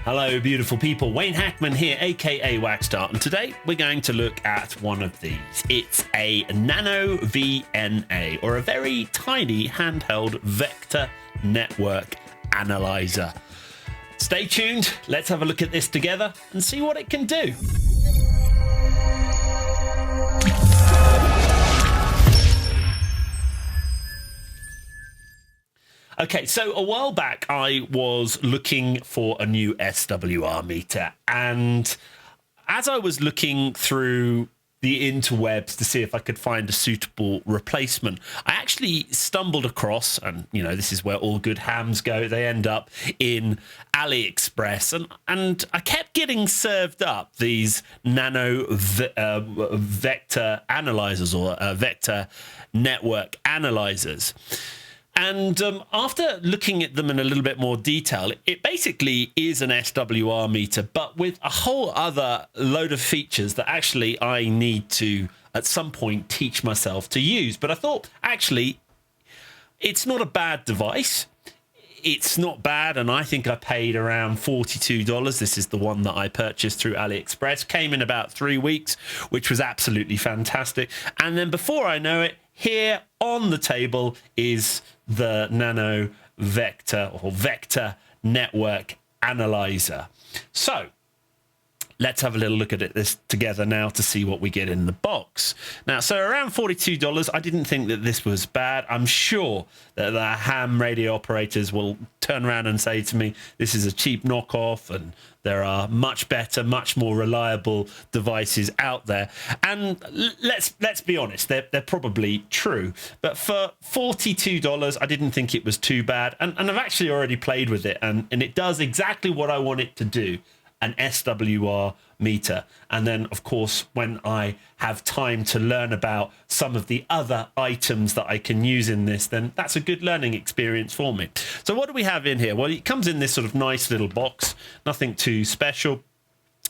Hello, beautiful people. Wayne Hackman here, aka Whackstar, and today we're going to look at one of these. It's a Nano VNA, or a very tiny handheld vector network analyzer. Stay tuned. Let's have a look at this together and see what it can do. Okay, so a while back I was looking for a new SWR meter, and as I was looking through the interwebs to see if I could find a suitable replacement, I actually stumbled across, and you know, this is where all good hams go, they end up in AliExpress, and I kept getting served up these nano vector analyzers, or vector network analyzers. And after looking at them in a little bit more detail, it basically is an SWR meter, but with a whole other load of features that actually I need to, at some point, teach myself to use. But I thought, actually, it's not a bad device. It's not bad, and I think I paid around $42. This is the one that I purchased through AliExpress. Came in about 3 weeks, which was absolutely fantastic. And then before I know it, here on the table is the Nano Vector or Vector Network Analyzer. So let's have a little look at this together now to see what we get in the box. Now, so around $42, I didn't think that this was bad. I'm sure that the ham radio operators will turn around and say to me, this is a cheap knockoff, and there are much better, much more reliable devices out there. And let's be honest, they're probably true. But for $42, I didn't think it was too bad. And I've actually already played with it, and it does exactly what I want it to do. An SWR meter. And then, of course, when I have time to learn about some of the other items that I can use in this, then that's a good learning experience for me. So what do we have in here? Well, it comes in this sort of nice little box, nothing too special.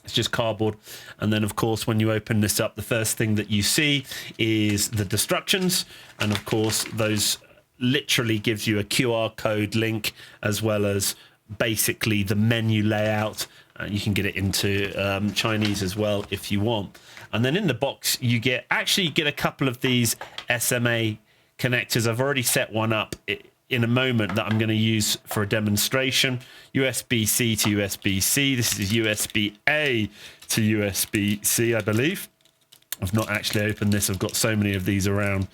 It's just cardboard. And then, of course, when you open this up, the first thing that you see is the instructions. And, of course, those literally gives you a QR code link, as well as basically the menu layout. You can get it into Chinese as well if you want. And then in the box, you get a couple of these SMA connectors. I've already set one up in a moment that I'm going to use for a demonstration. USB-C to USB-C. This is USB-A to USB-C, I believe. I've not actually opened this. I've got so many of these around.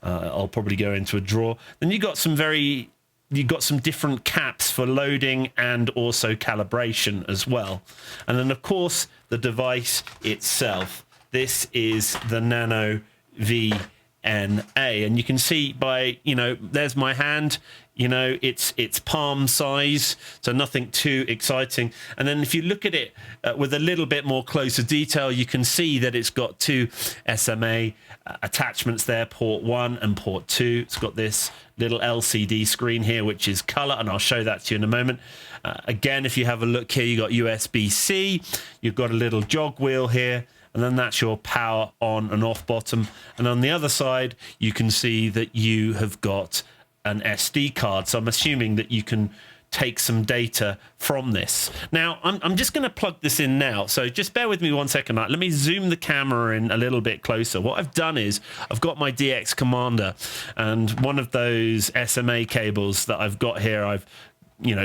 I'll probably go into a drawer. Then you've got some different caps for loading and also calibration as well. And then, of course, the device itself. This is the Nano VNA. And you can see by, there's my hand. It's palm size, so nothing too exciting. And then if you look at it with a little bit more closer detail, you can see that it's got two SMA attachments there, port 1 and port 2. It's got this little LCD screen here, which is color, and I'll show that to you in a moment. Again, if you have a look here, you got USB-C, you've got a little jog wheel here, and then that's your power on and off bottom. And on the other side, you can see that you have got an SD card. So I'm assuming that you can take some data from this. Now, I'm just going to plug this in now. So just bear with me 1 second. Let me zoom the camera in a little bit closer. What I've done is I've got my DX commander, and one of those SMA cables that I've got here, I've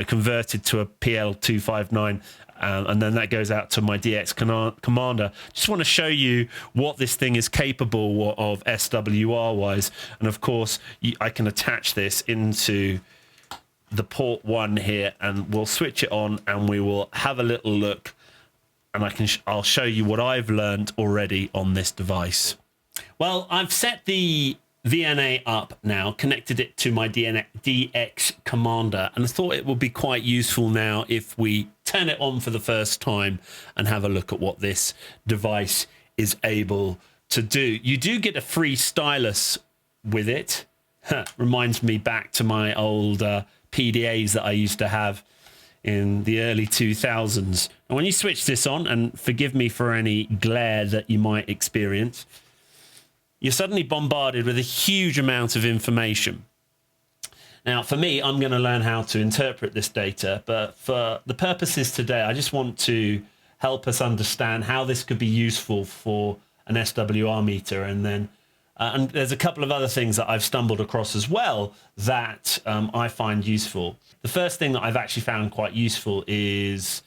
converted to a PL259. And then that goes out to my DX commander. Just want to show you what this thing is capable of SWR wise. And of course, I can attach this into the port 1 here, and we'll switch it on and we will have a little look, and I'll show you what I've learned already on this device. Well, I've set the VNA up now, connected it to my DX commander, and I thought it would be quite useful now if we turn it on for the first time and have a look at what this device is able to do. You do get a free stylus with it. Reminds me back to my old PDAs that I used to have in the early 2000s. And when you switch this on, and forgive me for any glare that you might experience, you're suddenly bombarded with a huge amount of information. Now, for me, I'm going to learn how to interpret this data, but for the purposes today, I just want to help us understand how this could be useful for an SWR meter. And then and there's a couple of other things that I've stumbled across as well that I find useful. The first thing that I've actually found quite useful is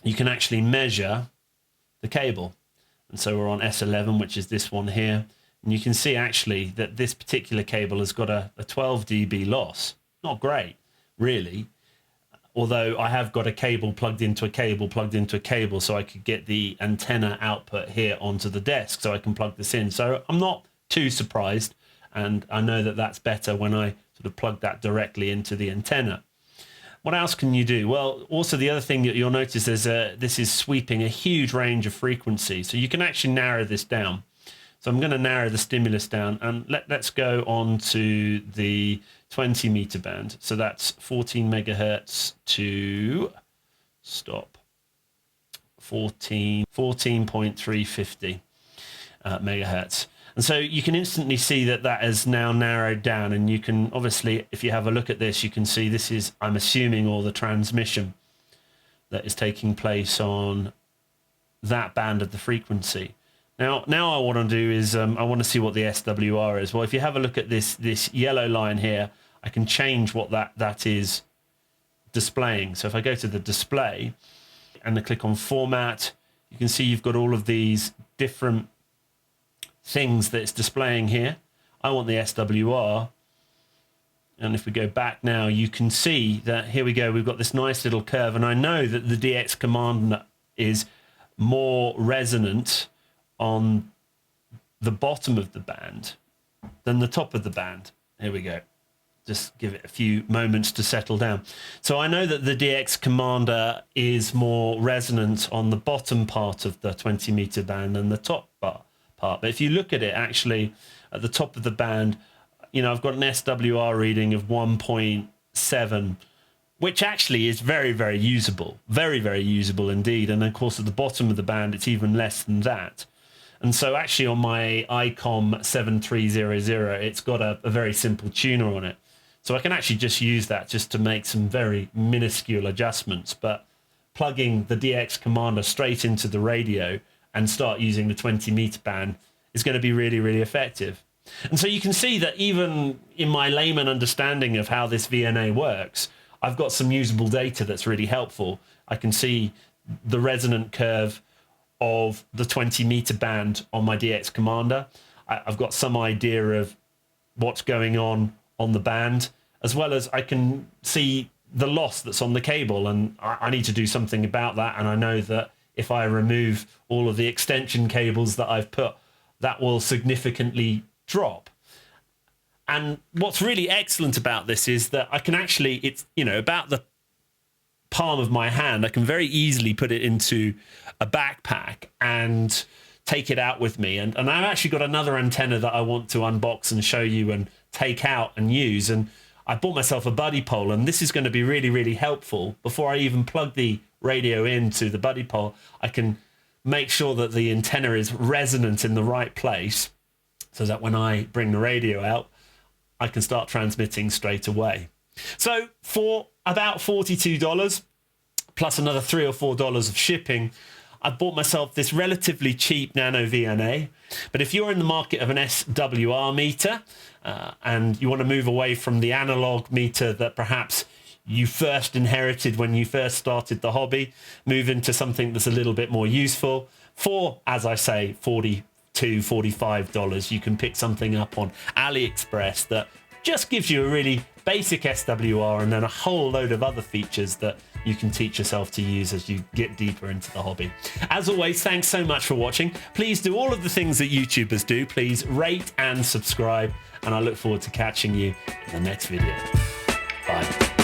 you can actually measure the cable. And so we're on S11, which is this one here. And you can see actually that this particular cable has got a 12 dB loss. Not great, really. Although I have got a cable plugged into a cable plugged into a cable, so I could get the antenna output here onto the desk, so I can plug this in. So I'm not too surprised, and I know that that's better when I sort of plug that directly into the antenna. What else can you do? Well, also the other thing that you'll notice is this is sweeping a huge range of frequencies, so you can actually narrow this down. So I'm going to narrow the stimulus down, and let's go on to the 20 meter band. So that's 14 megahertz to 14.350 megahertz. And so you can instantly see that that is now narrowed down, and you can obviously, if you have a look at this, you can see this is, I'm assuming, all the transmission that is taking place on that band of the frequency. Now I want to do is I want to see what the SWR is. Well, if you have a look at this yellow line here, I can change what that is displaying. So if I go to the display and I click on format, you can see you've got all of these different things that it's displaying here. I want the SWR. And if we go back now, you can see that here we go. We've got this nice little curve. And I know that the DX command is more resonant on the bottom of the band than the top of the band. Here we go. Just give it a few moments to settle down. So I know that the DX commander is more resonant on the bottom part of the 20 meter band than the top part. But if you look at it, actually, at the top of the band, you know, I've got an SWR reading of 1.7, which actually is very, very usable. Very, very usable indeed. And of course, at the bottom of the band, it's even less than that. And so actually on my ICOM 7300, it's got a very simple tuner on it. So I can actually just use that just to make some very minuscule adjustments. But plugging the DX commander straight into the radio and start using the 20 meter band is going to be really, really effective. And so you can see that even in my layman understanding of how this VNA works, I've got some usable data that's really helpful. I can see the resonant curve of the 20 meter band on my DX commander. I've got some idea of what's going on the band, as well as I can see the loss that's on the cable, and I need to do something about that. And I know that if I remove all of the extension cables that I've put, that will significantly drop. And what's really excellent about this is that I can actually, it's, you know, about the palm of my hand, I can very easily put it into a backpack and take it out with me. And I've actually got another antenna that I want to unbox and show you and take out and use. And I bought myself a buddy pole, and this is going to be really, really helpful. Before I even plug the radio into the buddy pole, I can make sure that the antenna is resonant in the right place, so that when I bring the radio out, I can start transmitting straight away. So for about $42 plus another $3 or $4 of shipping, I bought myself this relatively cheap Nano VNA. But if you're in the market of an SWR meter and you want to move away from the analog meter that perhaps you first inherited when you first started the hobby, move into something that's a little bit more useful, for, as I say, $42, $45, you can pick something up on AliExpress that just gives you a really basic SWR and then a whole load of other features that you can teach yourself to use as you get deeper into the hobby. As always, thanks so much for watching. Please do all of the things that YouTubers do. Please rate and subscribe, and I look forward to catching you in the next video. Bye.